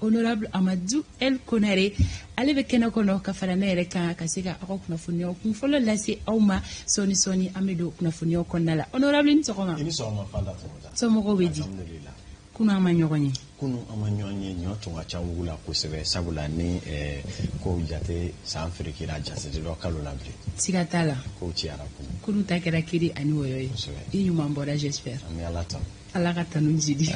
honorable Amadou El Konare ale be kena kono ka fara na yɛrɛ kan ka se ka aw ka kunnafoniyaw kun fɔlɔ lase aw ma sɔni sɔni an bɛ don kunnafoniyaw kɔnɔna la honorable ni sɔgɔma somɔgɔw bɛ di kunu an ma ɲɔgɔn ye ɲɔ tun ka ca wugu la kosɛbɛ sabula ni kow jate san firikira jatetɛdɔ kalo la bilen siga t'a la kow ciyara kunu ta kɛra kiri ani wɔyɔ ye i ɲuman bɔra j'espère an bɛ ala tan ala ka tanu jidi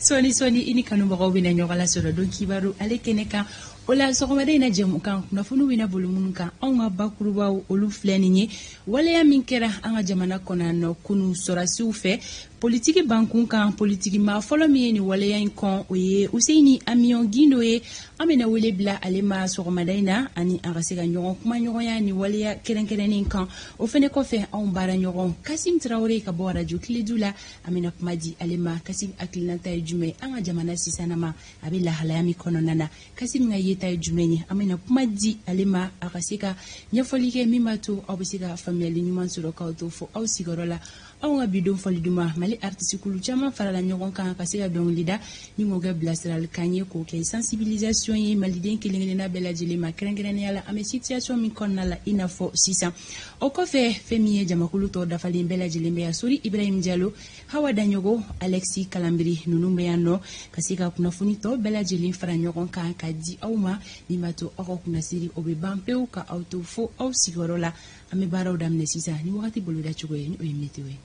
sɔni i ni kanubagaw bɛna ɲɔgɔn lasɔrɔ don kibaru ale kɛnɛ kan o la sɔgɔmada in na jɛmu kan kunnafoniw bɛna boli minnu kan anw ka bakurubaw olu filɛ nin ye waleya min kɛra an ka jamana kɔnɔ nɔ kunu sɔrasiw fɛ politiki bankun kan politiki maa fɔlɔ min ye nin waleya in kɔn o ye Useyini Amion Gindo ye an bɛna wele bila ale ma sɔgɔmada in na ani a ka se ka ɲɔgɔn kuma ɲɔgɔnya ni waleya kɛrɛnkɛrɛnnen kan o fɛnɛ kɔfɛ anw baara ɲɔgɔn Kasim Traoré ka bɔ radio Kiledu la an bɛna kuma di ale ma Kasim hakilinata ye jumɛn an ka jamana sisana ma a bɛ lahalaya min kɔnɔna na Kasim ka yeta ye jumɛn ye an bɛna kuma di ale ma a ka se ka ɲɛfɔli kɛ min b'a to aw bɛ se ka faamuyali ɲuman sɔrɔ k'aw to fɔ aw sigiyɔrɔ la anw ka bidon fɔli duman Mali artiste kulu caman farala ɲɔgɔn kan ka se ka dɔnkili da ni k'o kɛ bilasiralikan ye k'o kɛ sensibilisation ye maliden kelen-kelenna bɛɛ lajɛlen ma kɛrɛnkɛrɛnnenya la an bɛ situation min kɔnɔna la i n'a fɔ sisan o kɔfɛ fɛn min ye jamakulu tɔw dafalen bɛɛ lajɛlen bɛ yan Sori Ibrahim Diallo Hawa Daɲogo Alexis Kalambiri ninnu bɛ yan nɔ ka se ka kunnafoni tɔw bɛɛ lajɛlen fara ɲɔgɔn kan ka di aw ma min b'a to aw ka kunnasiri o bɛ ban pewu ka aw to fo aw sigiyɔrɔ la an bɛ baaraw daminɛ sisan ni wagati boloda cogo ye ni o ye météo ye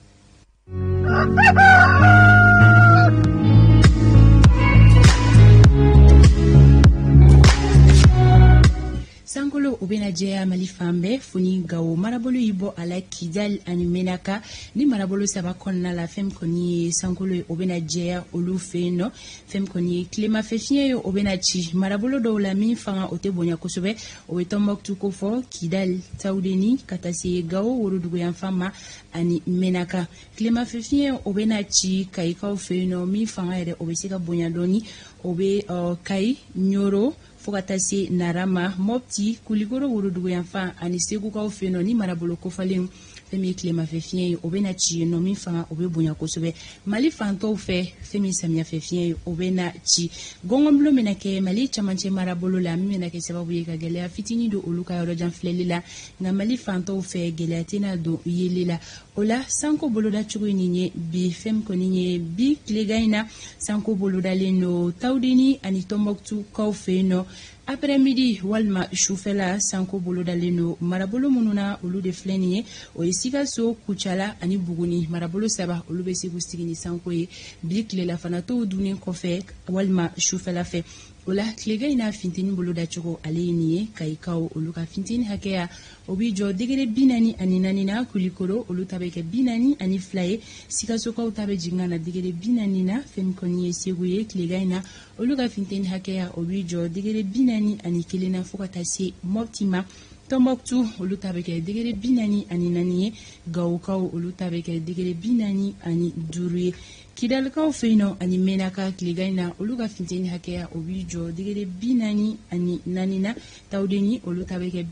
Sankolo o bɛna jɛya Mali fan bɛɛ foni Gao marabolo y'i bɔ a la Kidal ani Menaka ni marabolo saba kɔnɔna la fɛn kɔni ye Sankolo ye o bɛna jɛya olu fɛ yen nɔ fɛn kɔni ye tilemafɛ fiɲɛ ye o bɛna ci marabolo dɔw la min fanga o tɛ bonya kosɛbɛ o bɛ Tɔnbɔkutu ko fɔ Kidal Tawudeni ka taa se Gao Worodugu yanfan ma ani Menaka tilemafɛ fiɲɛ o bɛna ci Kayikaw fɛ yen nɔ min fanga yɛrɛ o bɛ se ka bonya dɔɔni o bɛ Kayi Ɲoro fo ka taa se Narama Mopti Kulikoro Worodugu yanfan ani Segukaw fɛ yen nɔ ni marabolo kofalen fɛn min ye tilemafɛ fiɲɛ ye o bɛna ci yen nɔ min fanga o bɛ bonya kosɛbɛ Mali fantɔw fɛ fɛn min samiyafɛ fiɲɛ ye o bɛna ci gɔngɔnbulon bɛna kɛ Mali camancɛ marabolo la min bɛna kɛ sababu ye ka gɛlɛya fitinin don olu ka yɔrɔjan filɛli la nka Mali fantɔw fɛ gɛlɛya tɛna don yeli la o la Sanko boloda cogo nin ye bi fɛn kɔni ye bi tilegan in na Sanko bolodalen don Tawudeni ani Tɔnbɔkutu kaw fɛ yen nɔ après-midi walima sufɛla Sanko bolodalen don marabolo minnu na olu de filɛ nin ye o ye Sikaso Kucala ani Buguni marabolo saba olu bɛ se k'u sigi ni Sanko ye bi tilelafana tɔw dunnen kɔfɛ walima sufɛla fɛ o la tilegan in na finteni boloda cogo ale ye nin ye Kayikaw olu ka finteni hakɛya o bɛ jɔ degere 44 na Kulikoro olu ta bɛ kɛ 42 ye Sikasokaw ta bɛ jigin ka na degere 40 na fɛn kɔni ye Segu ye tilegan in na olu ka finteni hakɛya o bɛ jɔ degere 41 na fo ka taa se Mopti ma Tɔnbɔkutu olu ta bɛ kɛ degere 44 ye Gawokaw olu ta bɛ kɛ degere 45 ye Kidalikaw fɛ yen nɔ ani Menaka tilegan in na olu ka finteni hakɛya o bɛ jɔ degere 44 na Tawudeni olu ta bɛ kɛ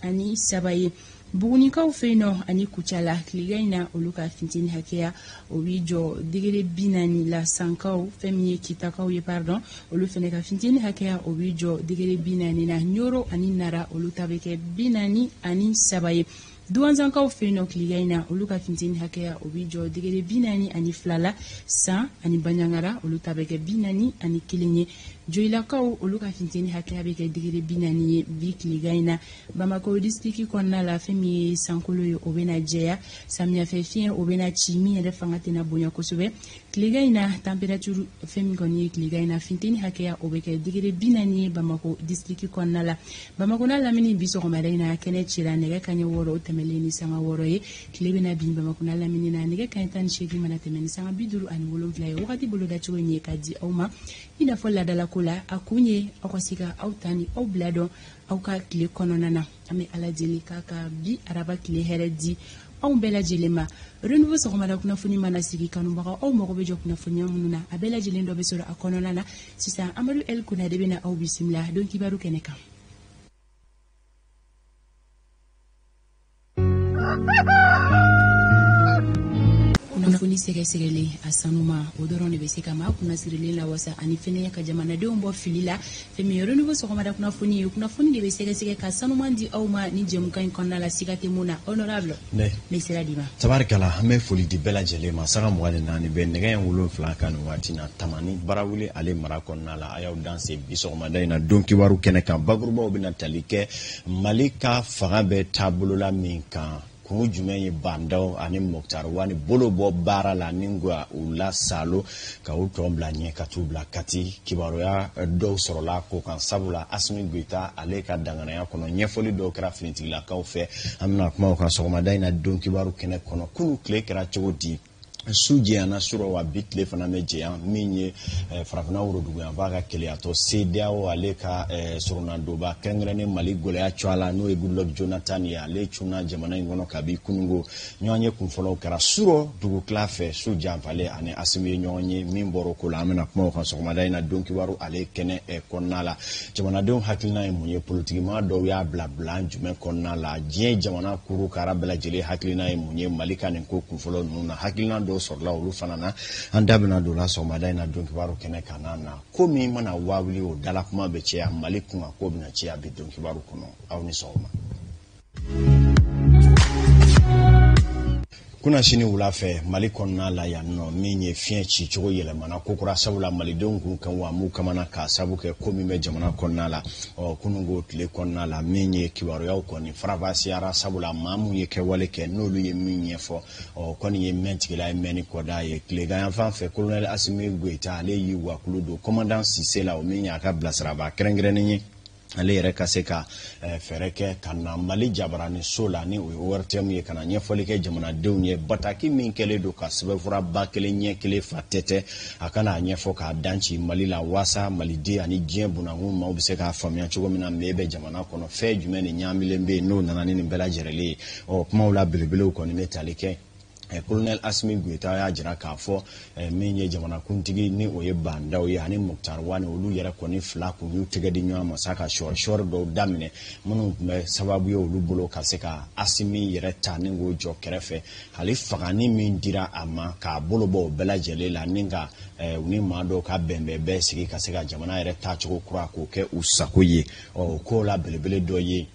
43 ye Bugunikaw fɛ yen nɔ ani Kucala tilegan in na olu ka finteni hakɛya o bɛ jɔ degere 40 la Sankaw fɛn min ye Kitakaw ye pardon olu fɛnɛ ka finteni hakɛya o bɛ jɔ degere 40 na Ɲoro ani Nara olu ta bɛ kɛ 43 ye Duwanzankaw fɛ yen nɔ tilegan in na olu ka finteni hakɛya o bɛ jɔ degere 42 la San ani Baɲangara olu ta bɛ kɛ 41 ye Joyilakaw olu ka finteni hakɛya bɛ kɛ degere 40 ye bi tilegan in na Bamako district kɔnɔna la fɛn min ye Sankolo ye o bɛna jɛya samiyafɛ fiɲɛ o bɛna ci min yɛrɛ fanga tɛna bonya kosɛbɛ tilegan in na température fɛn min kɔni ye tilegan in na finteni hakɛya o bɛ kɛ degere 40 ye Bamako district kɔnɔna la Bamako n'a lamini bi sɔgɔmada in na kɛnɛ cira nɛgɛ kanɲɛ 6 o tɛmɛlen ni sanga 6 ye tile bɛna bin Bamako n'a lamini na nɛgɛ kanɲɛ 18 mana tɛmɛ ni sanga 57 ye wagati boloda cogo in ye ka di aw ma i n'a fɔ ladalako la a kun ye aw ka se ka aw ta ni aw bila dɔn aw ka tile kɔnɔna na an bɛ Ala deli k'a ka bi araba tile hɛrɛ di anw bɛɛ lajɛlen ma renouveau sɔgɔmada kunnafoni mana sigi kanubaga aw mago bɛ jɔ kunnafoniya minnu na a bɛɛ lajɛlen dɔ bɛ sɔrɔ a kɔnɔna na sisan Amadu El Konare bɛna aw bisimila don kibaru kɛnɛ kan kunnafoni kunnafoni sɛgɛsɛgɛli a sanuma o dɔrɔn de bɛ se ka maa kunnasirilen la wasa ani fɛnɛ ka jamanadenw bɔ fili la fɛn min yɔrɔ ni bɔ sɔgɔmada kunnafoni ye kunnafoni de bɛ sɛgɛsɛgɛ ka sanuman di aw ma ni jɛmukan in kɔnɔna la siga tɛ mun na honorable ne sera di ma tabarikala an bɛ foli di bɛɛ lajɛlen ma saga 24 bɛ nɛgɛ ɲɛ 7 kan nin waati na tamani barawuli ale mara kɔnɔna la a y'aw danse bi sɔgɔmada in na don kibaru kɛnɛ kan bakurubaw bɛna tali kɛ Mali ka fanga bɛ taabolo la min kan kungo jumɛn ye bandaw ani Moktar Wani bolo bɔ baara la ni ngwa u la salo ka u tɔn bila ɲɛ ka t'u bila kati kibaruya dɔw sɔrɔla ko kan sabula Asimi Goita ale ka danganaya kɔnɔ ɲɛfɔli dɔw kɛra finitigilakaw fɛ an bɛna kuma o kan sɔgɔmada in na don kibaru kɛnɛ kɔnɔ kunu tile kɛra cogo di suje ana sura wa bitle fana meje minye farafina urodugu ya vaga keleato CEDEAO ale ka surunando ba kengrene Mali golea chwala no Goodluck Jonathan ya ale chuna jamana ngono kabi kunungo nyonye kumfolo kara suro dugu klafe suja vale ane Asimi nyonye mimboro kula amena kuma kan sokomada ina donki waru ale kene konnala jamana don hakilina e munye politiki ma do ya bla bla njume konnala je jamana kuru kara bela jele hakilina e munye Mali kan ko kumfolo nuna hakilina do sorla olu fanana anda bena do la somada ina donki waru kene kanana komi mana wawli o dala kuma be che Mali kuma ko bina che abi donki waru kono awni soma kuna shini wulafe Mali konna la ya no minye fien chi chogo yele mana kokura sabula Mali dongu kan wa mu kamana ka sabuke komi me jamana konna la o kunungo tile konna la minye kiwaro ya ukoni faravasi ara sabula mamu ye ke wale ke nolu ye minye fo o koni ye mentikila meni koda ye klega ya fanfe Colonel Asimi Goita ale yi wa kuludo commandant Sisela o minye aka blasraba kerengreni ale yɛrɛ ka se ka fɛrɛ kɛ ka na Mali jabarani so la ni o ye ORTM ye kana ɲɛfɔli kɛ jamanadenw ye bataki min kɛlen don ka sɛbɛnfura ba kelen ɲɛ kelen fa tɛtɛ a kana ɲɛfɔ k'a danci Mali la wasa maliden ani diɲɛ bunakun maaw bɛ se k'a faamuya cogo min na mɛ bɛ jamana kɔnɔ fɛn jumɛn de ɲaamilen bɛ yen n'o nana ni nin bɛɛ lajɛlen ye kumaw la belebelew kɔni bɛ tali kɛ Colonel Asimi Goita ya jira k'a fɔ min ye jamana kuntigi ni o ye bandaw ye ani Moktar Wani olu yɛrɛ kɔni fila kun y'u tɛgɛ di ɲɔgɔn ma sa ka shɔri dɔw daminɛ minnu tun bɛ sababu ye olu bolo ka se ka Asimi yɛrɛ ta ni k'o jɔ kɛrɛfɛ hali fagani min dira a ma k'a bolo bɔ o bɛɛ lajɛlen la ni ka u ni maa dɔw ka bɛnbɛn sigi ka se ka jamana yɛrɛ taacogo kura k'o kɛ u sago ye k'o la belebele dɔ ye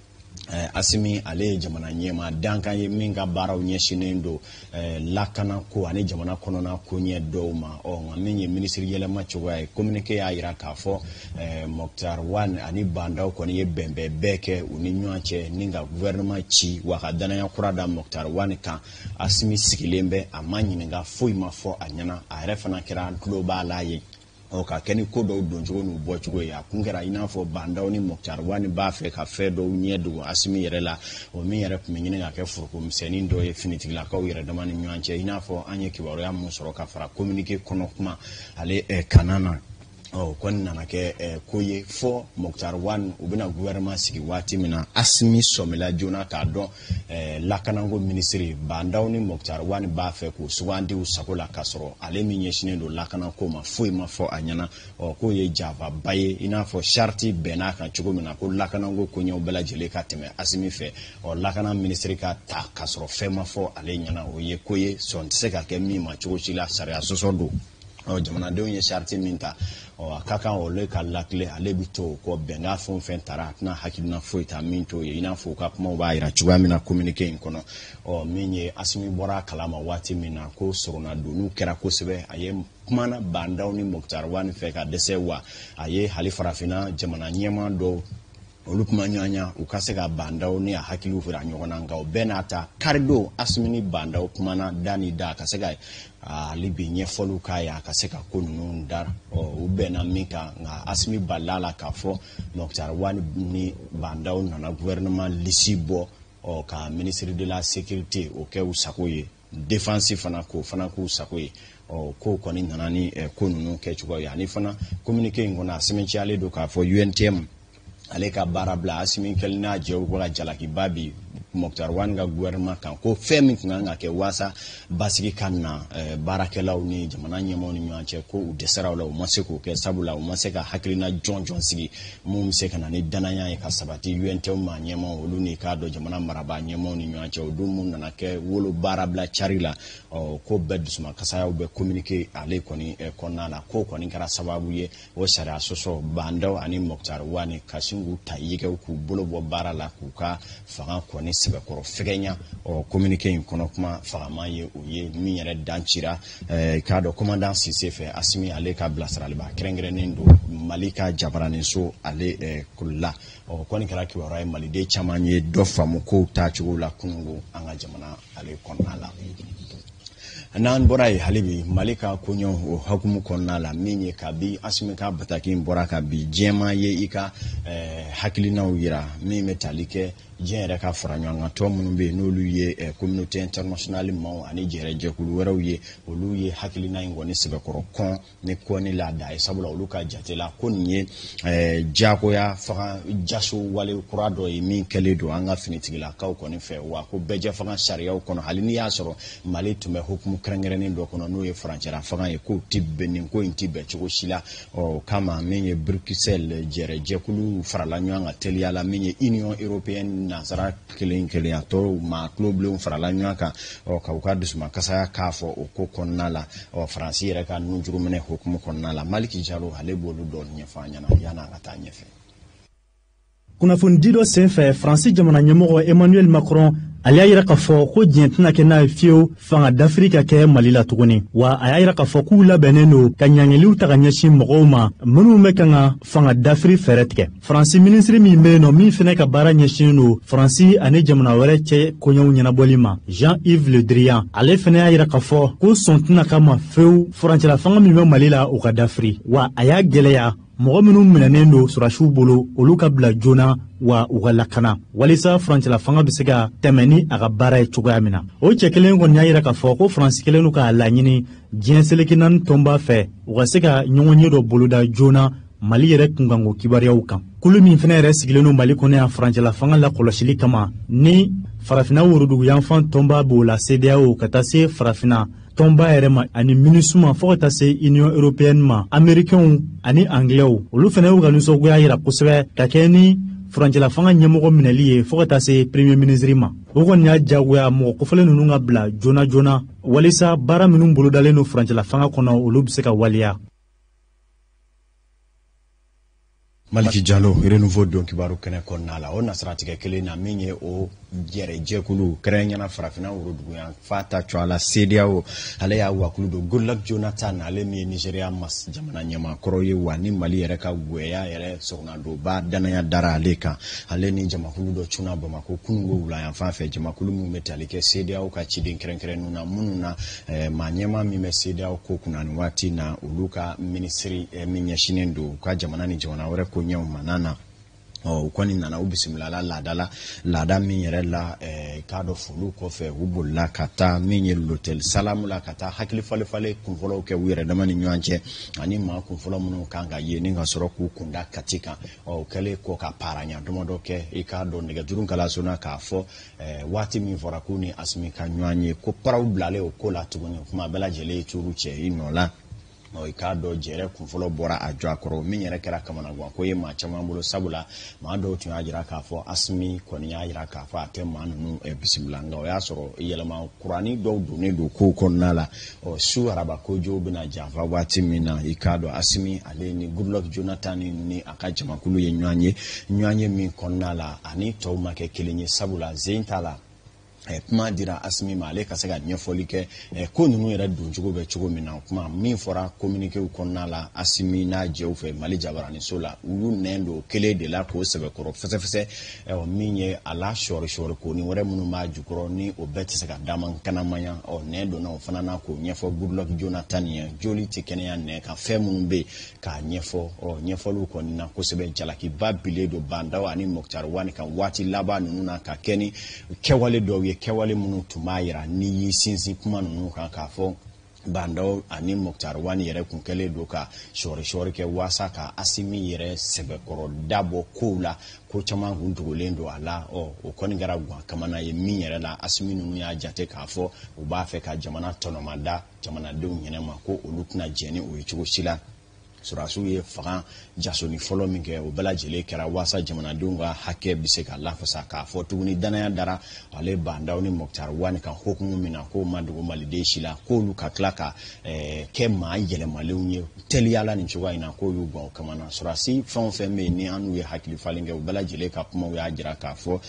Asimi ale jamana ɲɛma dankan ye min ka baaraw ɲɛsinen do lakana ko ani jamana kɔnɔna ko ɲɛ dɔw ma nka min ye minisiri yɛlɛma cogoya ye communiqué y'a yira k'a fɔ Moktar Wani ani bandaw kɔni ye bɛnbɛn bɛɛ kɛ u ni ɲɔgɔn cɛ ni ka gouvernement ci wa ka danaya kura da Moktar Wani kan Asimi sigilen bɛ a ma ɲininka foyi ma fɔ a ɲɛna a yɛrɛ fana kɛra tulo b'a la ye ka kɛni ko dɔw don cogo n'u bɔ cogo ye a kun kɛra i n'a fɔ bandaw ni Moktar Wani b'a fɛ ka fɛn dɔw ɲɛ dogo Asimi yɛrɛ la o min yɛrɛ tun bɛ ɲini ka kɛ furukomisɛnnin dɔ ye finitigilakaw yɛrɛ dama ni ɲɔgɔn cɛ i n'a fɔ an ye kibaruya mun sɔrɔ ka fara communiqué kɔnɔ kuma ale kanan na kɔni nana kɛ ko ye fɔ Moktar Wani u bɛna gouvernement sigi waati min na Asimi sɔmila joona k'a dɔn lakanako minisiri bandaw ni Moktar Wani b'a fɛ k'o sugandi u sago la k'a sɔrɔ ale min ɲɛsinen don lakanako ma foyi ma fɔ a ɲɛna k'o ye jafaba ye i n'a fɔ charte bɛnn'a kan cogo min na ko lakanako koɲɛw bɛɛ lajɛlen ka tɛmɛ Asimi fɛ lakana minisiri ka ta k'a sɔrɔ fɛn ma fɔ ale ɲɛna o ye ko ye sɔn tɛ se ka kɛ min ma cogo si la sariya sɔsɔ don jamanadenw ye charte min ta a ka kan ole ka lakile ale bi to ko bɛnga fɛn fɛn tara tɛna hakilina foyi ta min to ye i n'a fɔ ka kumaw b'a yira cogoya min na communiqué in kɔnɔ min ye Asimi bɔra kalama waati min na ko sorona donu kɛra kosɛbɛ a ye kumana bandaw ni Moktar Wani fɛ ka dɛsɛ wa a ye hali farafina jamana ɲɛma dɔw olu kuma ɲɔgɔnya u ka se ka bandaw ni a hakiliw fira ɲɔgɔn na nka o bɛɛ n'a ta karido Asimi ni bandaw kumana da ni da ka se ka ali bi ɲɛfɔliw k'a ye a ka se ka ko ninnu da u bɛnna min kan nka Asimi balila la k'a fɔ Moktar Wani ni bandaw nana gouvernement lisi bɔ ka ministre de la sécurité o kɛ u sago ye défense fana k'u sago ye ko kɔni nana ni ko ninnu kɛ cogoya ye ani fana communiqué in kɔnɔ a sɛbɛnciyalen don k'a fɔ UNTM ale ka baara bila Asimi kɛlen n'a jɛw ka jalaki ba bi Mokhtar Wane ga gouvernement kan ko femi nga ke wasa basigi kanna barakelaw ni jamana nyemo ni nyanche ko u desera wala o maseko ke sabula o maseka hakilina John sigi mum se kana ni dananya e ka sabati UNT ma nyemo olu ni ka do jamana maraba nyemo ni nyanche o dum mun na ke wolo barabla charila ko beddusuma kasaya be communiquer ale koni konnala ko koni kara sababu ye o shara soso bandaw ani Mokhtar Wane kasingu tayike ku bolo bo barala ku ka faga koni sebe koro fegenya o communiquer in kono kuma faga maye o ye min yere dancira ka do commandant Sissefe Asimi ale ka blasral ba krengrenin do Malika Jabarani so ale kulla o koni kara ki wara Mali de chamanye do famu ko ta chugula kungu anga jamana ale konnala nan boray halibi Malika kunyo o hakumu konnala minye kabi Asimi ka bataki mbora kabi jema ye ika hakilina wira mi metalike jere ka faranyanga to munumbe nolu ye communauté internationale ma ani jere jekulu weraw ye olu ye hakilina ngoni sebe korokon ne koni la dai sabula olu ka jatela konye jako ya faka jaso wale kurado e min keledo anga finitigila ka koni fe wa ko beje faka sharia kono halini ya soro Mali tume hukumu krengere ndo kono no ye franchera faka e ko tibbe nin ko intibe chiko shila o kama menye Bruxelles jere jekulu farala nyanga telia la menye Union Européenne nasara kelen ato ma club le farala nyaka o ka ka dusuma kasaya kafo o ko konnala o France yere ka nujuru mene hukumu konnala Maliki Jalo halebolu don nyefanya na yana ngata nyefe kunafundi do senfɛ Faransi jamana ɲɛmɔgɔ Emmanuel Macron ale y'a yira k'a fɔ ko diɲɛ tɛna kɛ n'a ye fiyewu fanga dafiri ka kɛ Mali la tuguni wa a y'a yira k'a fɔ k'u labɛnnen don ka ɲangiliw ta ka ɲɛsin mɔgɔw ma minnu bɛ kan ka fanga dafiri fɛɛrɛ tigɛ Faransi minisiri min bɛ yen nɔ min fɛnɛ ka baara ɲɛsin don Faransi ani jamana wɛrɛ cɛ koɲɛw ɲɛnabɔli ma Jean-Yves Le Drian ale fɛnɛ y'a yira k'a fɔ ko sɔn tɛna ka ma fewu furancɛla fanga min bɛ Mali la o ka dafiri wa a y'a gɛlɛya mɔgɔ minnu minɛnen don surasiw bolo olu ka bila joona wa u ka lakana walisa furancɛla fanga bɛ se ka tɛmɛ ni a ka baara ye cogoya min na o cɛ kelen kɔni y'a yira k'a fɔ ko Faransi kelen n'u k'a laɲini diɲɛ seleke naani tɔnba fɛ u ka se ka ɲɔgɔn ye dɔ boloda joona Mali yɛrɛ kunkanko kibaruyaw kan kulu min fɛnɛ yɛrɛ sigilen don Mali kɔnɔ yan furancɛla fanga la kɔlɔsili kama ni farafina worodugu yanfan tɔnba b'o la CEDEAO ka taa se farafina tɔnba yɛrɛ ma ani MINUSMA ma fo ka taa se Union Européenne ma Américains ani Anglais olu fɛnɛ y'u ka nisɔngoya yira kosɛbɛ ka kɛ ni furancɛla fanga ɲɛmɔgɔ minɛli ye fo ka taa se Premier ministre ma o kɔni y'a jagoya mɔgɔ kofɔlen ninnu ka bila joona joona walisa baara minnu bolodalen don furancɛla fanga kɔnɔ olu bɛ se ka waliya Maliki Jalo renouveau don kibaru kene konnala o nasratige kele na minye o jere jekulu krenyana farafina urudugu ya fata chwala CEDEAO ale ya wakulu do Goodluck Jonathan ale mi Nigeria mas jamana nyama koroye wani Mali yere ka gweya yere sokna do ba dana ya dara aleka ale ni jamakulu do chuna Bamako kungo ula ya fafe jamakulu mu metalike CEDEAO ka chidin krenkren nuna mununa manyema mi CEDEAO ko kunani wati na uluka ministry minyashinendo kwa jamana ni jamana wore konya manana kwani nana ubisimilala lada min yɛrɛ la kado fulu kɔfɛ ubola kata min ye l'hôtel Salamu la kata hakili fale kunfɔlɔw kɛ u yɛrɛ dama ni ɲɔgɔn cɛ ani maa kunfɔlɔ minnu kan ka ye ni ka sɔrɔ k'u kunda kati kan kɛlen kɔ ka paranya dɔmɔdɔ kɛ i k'a dɔn nɛgɛjuru kalasona k'a fɔ waati min fɔra k'u ni Asimi ka ɲɔgɔn ye ko paraw bilalen o ko la tuguni kuma bɛɛ lajɛlen curu cɛ i nɔ la i k'a dɔn jɛrɛ kunfɔlɔ bɔra a jɔ a kɔrɔ min yɛrɛ kɛra kamanagan ko ye maa caman bolo sabula maa dɔw tun y'a jira k'a fɔ Asimi kɔni y'a jira k'a fɔ a tɛ maa ninnu bisimila nka o y'a sɔrɔ yɛlɛma kurani dɔw donnen don kow kɔnɔna la su araba kojow bɛna janfa waati min na i k'a dɔn Asimi ale ni Goodluck Jonathan ni a ka jamakulu ye ɲɔgɔn ye min kɔnɔna la ani tɔw ma kɛ kelen ye sabula zen t'a la kuma dira Asimi ma ale ka se ka ɲɛfɔli kɛ ko ninnu yɛrɛ doncogo bɛ cogo min na kuma min fɔra communiquéw kɔnɔna la Asimi n'a jɛw fɛ Mali Jabarani so la olu nɛn don kelen de la k'o sɛbɛkɔrɔ fɛsɛfɛsɛ min ye a la sɔɔri ko ni wɛrɛ minnu b'a jukɔrɔ ni o bɛɛ tɛ se ka dama kanamaya nɛn donna o fana na k'o ɲɛfɔ Goodluck Jonathan ye joli tɛ kɛnɛya nɛn kan fɛn minnu bɛ k'a ɲɛfɔ ɲɛfɔliw kɔni na kosɛbɛ jalakiba bilen don Bandaw ani Mokhtar Wane kan waati laban ninnu na ka kɛ ni kɛwale dɔw ye kɛwale minnu tun b'a yira ni yi sinsin kuma ninnu kan k'a fɔ Bandao ani Mokhtar Wane yɛrɛ kun kɛlen do ka shɔri kɛ wasa ka Asimi yɛrɛ sɛbɛkɔrɔ dabɔ kow la ko caman kun dogolen do a la o kɔni kɛra guwan kamana ye min yɛrɛ la Asimi ninnu y'a jate k'a fɔ u b'a fɛ ka jamana tɔnɔmada jamanadenw ɲɛnɛma ko olu tɛna jɛn ni o ye cogo si la. Surasiw ye fanga jasoni fɔlɔ min kɛ o bɛɛ lajɛlen kɛra wasa jamanadenw ka hakɛ bɛ se ka lafasa k'a fɔ tuguni danaya dara ale Bandao ni Mokhtar Wane kan hokumu min na k'o ma dogo maliden si la k'olu ka tila ka kɛ maa yɛlɛmalenw ye teliyala nin cogoya in na k'olu guwan o kama na surasi fɛn o fɛn bɛ yen ni an n'u ye hakili falen kɛ o bɛɛ lajɛlen ka kumaw y'a jira k'a fɔ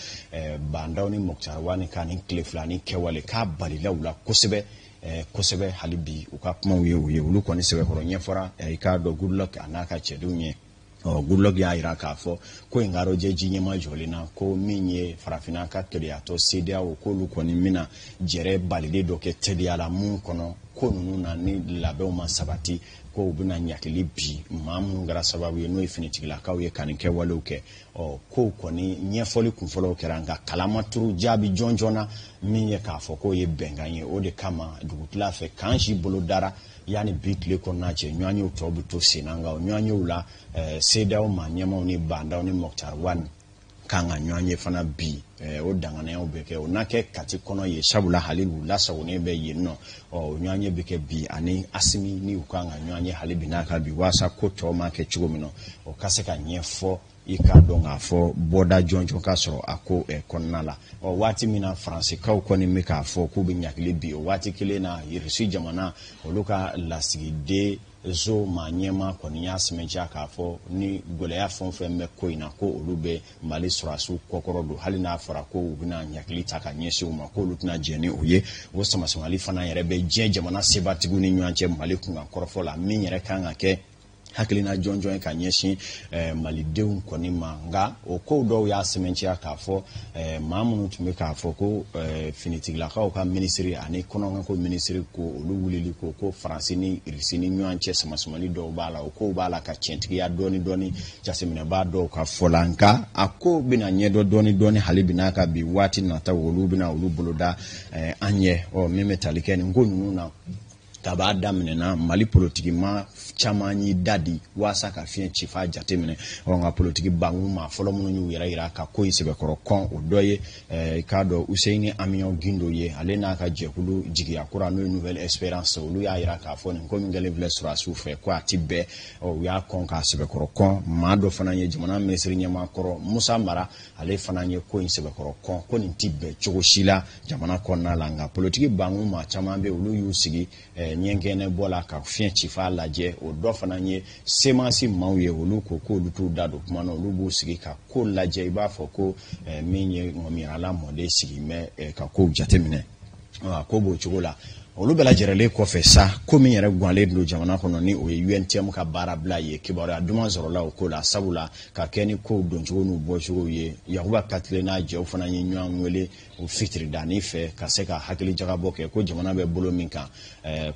Bandao ni Mokhtar Wane ka nin tile fila ni kɛwale k'a balila u la kosɛbɛ hali bi u ka kumaw ye u ye olu kɔni sɛbɛkɔrɔ ɲɛfɔra i k'a dɔn Goodluck a n'a ka cɛdenw ye Goodluck y'a jira k'a fɔ ko in karo jɛ ji ɲɛma jɔlen na ko min ye farafinna ka keleyatɔ CEDEAO k'olu kɔni mina jɛrɛ balile dɔ kɛ teliya la mun kɔnɔ ko ninnu na ni labɛnw ma sabati ko u bɛna ɲakili bi maa minnu kɛra sababu ye n'o ye finitigilakaw ye ka nin kɛwalew kɛ ko kɔni ɲɛfɔli kunfɔlɔw kɛra nka kalamaturu jaabi jɔnjɔn na min ye k'a fɔ k'o ye bɛnkan ye o de kama dugutila fɛ k'an si bolo dara yani bi tile kɔnɔna cɛ ɲɔgɔnyew tɔw bɛ to sen na nka o ɲɔgɔnyew la CEDEAO maa ɲɛmaw ni Bandao ni Mokhtar Wane kan ka ɲɔgɔn ye fana bi o danganiyaw bɛ kɛ o na kɛ Kati kɔnɔ ye sabula hali u lasagonen bɛ yen nɔ o ɲɔgɔn ye bɛ kɛ bi ani Asimi ni u kan ka ɲɔgɔn ye hali bi n'a ka bi waasa ko tɔw ma kɛ cogo min na o ka se ka ɲɛfɔ i k'a dɔn k'a fɔ bɔda jɔnjɔn ka sɔrɔ a ko kɔnɔna la waati min na Faransikaw kɔni bɛ k'a fɔ k'u bɛ ɲakili bi o waati kelen na Irisi jamana olu ka lasigiden zo maa ɲɛma kɔni y'a sɛmɛntiya k'a fɔ ni gɛlɛya fɛn o fɛn bɛ ko in na ko olu bɛ Mali surasiw kɔkɔrɔ don hali n'a fɔra ko u bɛna ɲakili ta ka ɲɛsin u ma k'olu tɛna jɛn ni o ye o samasamali fana yɛrɛ bɛ diɲɛ jamana sebatigiw ni ɲɔgɔn cɛ Mali kunkan kɔrɔfɔ la min yɛrɛ kan ka kɛ hakilina jɔnjɔn ye ka ɲɛsin malidenw kɔni ma nka o kow dɔw y'a sɛmɛntiya k'a fɔ maa minnu tun bɛ k'a fɔ ko finitigilakaw ka minisiri ani kɔnɔkanko minisiri ko olu wulili ko Faransi ni Irisi ni ɲɔgɔn cɛ samasamali dɔw b'a la o kow b'a la ka tiɲɛtigiya dɔɔni jateminɛbaa dɔw ka fɔ la nka a ko bɛna ɲɛdɔn dɔɔni hali bi n'a ka bi waati nataw olu bɛna olu boloda an ɲɛ min bɛ tali kɛ nin ko ninnu na ka b'a daminɛna Mali politiki ma caman y'i da di waasa ka fiɲɛ ci f'a jateminɛ nka politiki bangu ma fɔlɔ minnu y'u yɛrɛ yira ka ko in sɛbɛkɔrɔ kɔn o dɔ ye k'a dɔn Useyini Amion Gindo ye ale n'a ka jɛkulu jigiya kura n'o ye Nouvelle Espérance olu y'a yira k'a fɔ nin ko min kɛlen filɛ surasiw fɛ ko a ti bɛɛ u y'a kɔn k'a sɛbɛkɔrɔ kɔn maa dɔ fana ye jamana minisiri ɲɛmakɔrɔ Musa Mara ale fana ye ko in sɛbɛkɔrɔ kɔn ko nin ti bɛɛ cogo si la jamana kɔnɔna la nka politiki bangu ma caman bɛ olu y'u sigi ɲɛgɛnɛ bɔ la ka fiɲɛ ci f'a lajɛ o dɔ fana ye semansi maaw ye olu ko k'olu t'u da don kuma na olu b'u sigi ka ko lajɛ i b'a fɔ ko min ye ŋɔmiyala mɔden sigi mɛ ka kow jateminɛ ko b'o cogo la olu bɛɛ lajɛrɛlen kɔfɛ sa ko min yɛrɛ gwanlen don jamana kɔnɔ ni o ye UNTM ka baara bila ye kibaruya duman sɔrɔla o ko la sabula ka kɛ ni kow doncogo n'u bɔcogo ye Yakuba Katile n'a jɛw fana ye ɲɔgɔn wele o fitiridanin fɛ ka se ka hakili jagabɔ kɛ ko jamana bɛ bolo min kan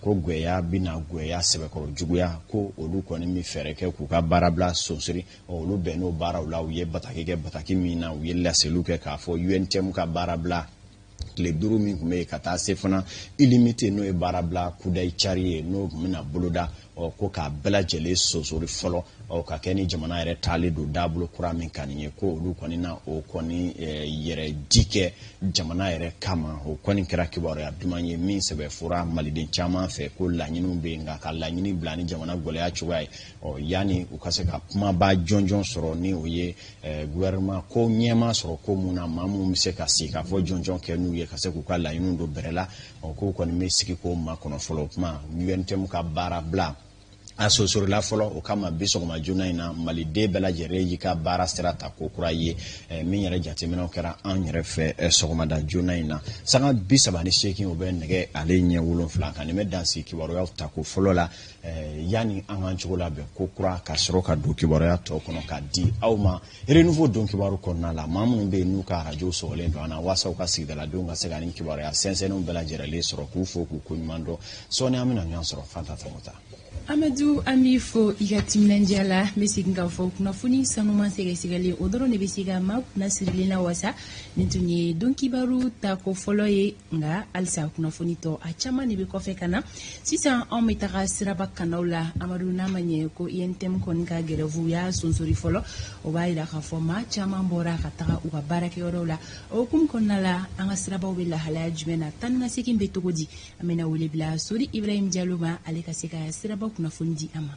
ko gɛya bɛna gɛya sɛbɛkɔrɔ juguya ko olu kɔni min fɛɛrɛ kɛ k'u ka baara bila sonsiri olu bɛn n'o baaraw la u ye bataki kɛ bataki min na u ye laseliw kɛ k'a fɔ UNTM ka baara bila tile 5 min tun bɛ yen ka taa se fana illimité n'o ye baara bila kudayi cari ye n'o tun bɛna boloda ko k'a bɛɛ lajɛlen sonsori fɔlɔ ka kɛ ni jamana yɛrɛ taalen don dabolo kura min kan ye ko olu kɔni na o kɔni yɛrɛ di kɛ jamana yɛrɛ kama o kɔni kɛra kibaruya duman ye min sɛbɛ fura maliden caman fɛ ko laɲiniw bɛ yen nka ka laɲini bila ni jamana gɛlɛya cogoya ye yanni u ka se ka kumaba jɔnjɔn sɔrɔ ni o ye gouvernement ko ɲɛma sɔrɔ ko mun na maa minnu bɛ se ka sigi ka fɔ jɔnjɔn kɛ n'u ye ka se k'u ka laɲiniw don bɛrɛ la k'u kɔni bɛ sigi k'o makɔnɔ fɔlɔ o kuma UNTM ka baara bila a sosorila fɔlɔ o kama bi sɔgɔma joona in na maliden bɛɛ lajɛlen y'i ka baara sira ta ko kura ye min yɛrɛ jateminɛw kɛra an yɛrɛ fɛ sɔgɔmada joona in na sanga 38 o bɛ nɛgɛ ale ɲɛ 7 kan nin bɛ dansi kibaruyaw ta ko fɔlɔ la yanni an k'an cogo labɛn ko kura ka sɔrɔ ka don kibaruya tɔ kɔnɔ ka di aw ma renouveau don kibaru kɔnɔna la maa minnu bɛ yen n'u ka radio sɔgɔlen don an na waasa u ka sigidaladenw ka se ka nin kibaruya sɛnsɛnninw bɛɛ lajɛlen sɔrɔ k'u fo k'u ko ɲuman dɔn sɔɔni an bɛna ɲɔgɔn sɔrɔ Fanta Famota. Amadou Amifo Igatimnanjala Mesinga Folk Nafuni Sanuma Segasigale Odoro Nebesiga Map Nasirilina Wasa Nintunye Donkibaru Tako Foloye Nga Alsa Kunafonito Achama Nebekofe Kana Sisa Ometara Siraba Kanaula Amadou Namanye Ko Yentem Konka Gerevuya Sunsuri Folo Obaida Kafoma Chama Mbora Katara Uga Barake Orola Okum Konala Anga Siraba Wila Halajmena Tanga Sekim Betogodi Amena Wilebla Suri Ibrahim Dialoma Aleka Seka Siraba kuna fundi ama